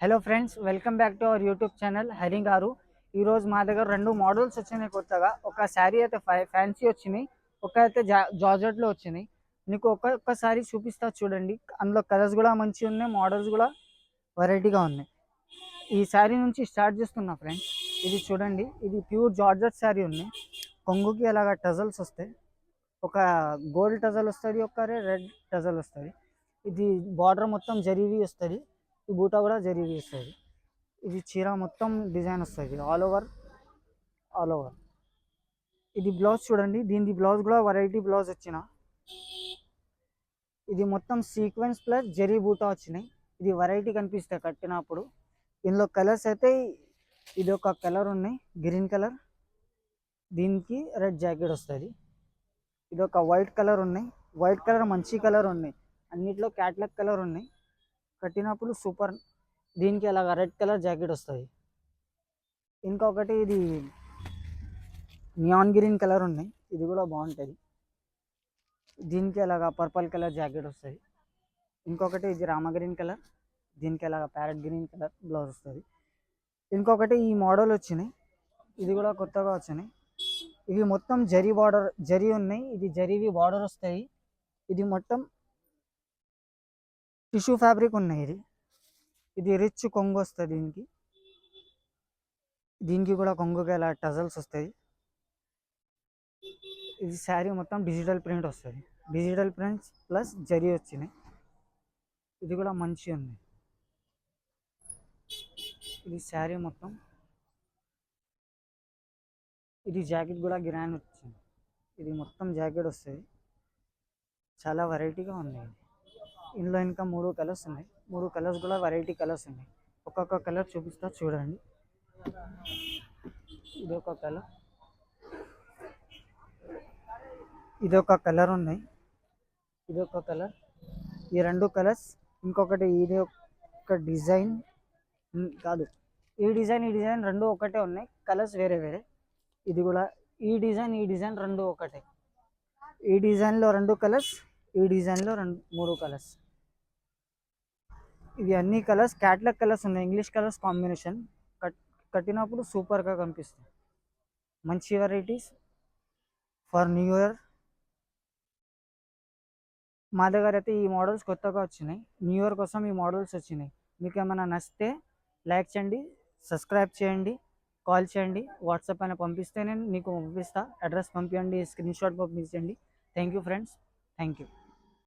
Hello friends, welcome back to our YouTube channel హరింగ్ గారు. ఈరోజు మా దగ్గర రెండు మోడల్స్ వచ్చినాయి కొత్తగా. ఒక శారీ అయితే ఫ్యాన్సీ వచ్చినాయి, ఒక అయితే జార్జెట్లో వచ్చినాయి. మీకు ఒక్కొక్కసారి చూపిస్తా చూడండి. అందులో కలర్స్ కూడా మంచిగా ఉన్నాయి, మోడల్స్ కూడా వెరైటీగా ఉన్నాయి. ఈ శారీ నుంచి స్టార్ట్ చేస్తున్నా ఫ్రెండ్స్. ఇది చూడండి, ఇది ప్యూర్ జార్జెట్ శారీ ఉంది. కొంగుకి అలాగా టజల్స్ వస్తాయి, ఒక గోల్డ్ టజల్ వస్తుంది, ఒక రెడ్ టజల్ వస్తుంది. ఇది బార్డర్ మొత్తం జరీవి వస్తుంది, ఈ బూటా కూడా జరీవి వస్తుంది. ఇది చీర మొత్తం డిజైన్ వస్తుంది ఆల్ ఓవర్. ఇది బ్లౌజ్ చూడండి, దీని బ్లౌజ్ కూడా వెరైటీ బ్లౌజ్ వచ్చిన. ఇది మొత్తం సీక్వెన్స్ ప్లస్ జరీ బూటా వచ్చినాయి. ఇది వెరైటీ కనిపిస్తాయి కట్టినప్పుడు. ఇందులో కలర్స్ అయితే ఇది ఒక కలర్ ఉన్నాయి, గ్రీన్ కలర్, దీనికి రెడ్ జాకెట్ వస్తుంది. ఇది ఒక వైట్ కలర్ ఉన్నాయి, వైట్ కలర్ మంచి కలర్ ఉన్నాయి, అన్నిట్లో క్యాట్లాగ్ కలర్ ఉన్నాయి. కట్టినప్పుడు సూపర్. దీనికి అలాగా రెడ్ కలర్ జాకెట్ వస్తుంది. ఇంకొకటి ఇది నియాన్ గ్రీన్ కలర్ ఉన్నాయి, ఇది కూడా బాగుంటుంది. దీనికి అలాగా పర్పుల్ కలర్ జాకెట్ వస్తుంది. ఇంకొకటి ఇది రామ గ్రీన్ కలర్, దీనికి అలాగా ప్యారెట్ గ్రీన్ కలర్ బ్లౌజ్ వస్తుంది. ఇంకొకటి ఈ మోడల్ వచ్చినాయి, ఇది కూడా కొత్తగా వచ్చినాయి. ఇవి మొత్తం జరీ బార్డర్ జరీ ఉన్నాయి, ఇది జరీవి బార్డర్ వస్తాయి. ఇది మొత్తం టిష్యూ ఫ్యాబ్రిక్ ఉన్నాయి. ఇది రిచ్ కొంగు వస్తుంది. దీనికి కూడా కొంగుకి అలా టజల్స్ వస్తాయి. ఇది శారీ మొత్తం డిజిటల్ ప్రింట్ వస్తుంది, డిజిటల్ ప్రింట్స్ ప్లస్ జరీ వచ్చినాయి. ఇది కూడా మంచి ఉంది. ఇది శారీ మొత్తం. ఇది జాకెట్ కూడా గ్రాండ్ వచ్చింది, ఇది మొత్తం జాకెట్ వస్తుంది. చాలా వెరైటీగా ఉంది. ఇందులో ఇంకా 3 కలర్స్ ఉన్నాయి, 3 కలర్స్ కూడా వెరైటీ కలర్స్ ఉన్నాయి. ఒక్కొక్క కలర్ చూపిస్తా చూడండి. ఇది ఒక కలర్, ఇది ఒక కలర్ ఉన్నాయి, ఇది ఒక కలర్, ఈ 2 కలర్స్. ఇంకొకటి ఇది ఒక డిజైన్ కాదు, ఈ డిజైన్ రెండు ఒకటే ఉన్నాయి, కలర్స్ వేరే వేరే. ఇది కూడా ఈ డిజైన్ రెండు ఒకటే. ఈ డిజైన్లో 2 కలర్స్, ఈ డిజైన్లో 3 కలర్స్. ఇవి అన్ని కలర్స్ క్యాట్లాగ్ కలర్స్ ఉన్నాయి, ఇంగ్లీష్ కలర్స్ కాంబినేషన్. కట్టినప్పుడు సూపర్గా కనిపిస్తుంది. మంచి వెరైటీస్ ఫర్ న్యూ ఇయర్. మా దగ్గర అయితే ఈ మోడల్స్ కొత్తగా వచ్చినాయి, న్యూ ఇయర్ కోసం ఈ మోడల్స్ వచ్చినాయి. మీకు ఏమైనా నచ్చితే లైక్ చేయండి, సబ్స్క్రైబ్ చేయండి, కాల్ చేయండి, వాట్సాప్ అయినా పంపిస్తే నేను మీకు పంపిస్తా. అడ్రస్ పంపించండి, స్క్రీన్ షాట్ పంపించండి. Thank you friends, thank you.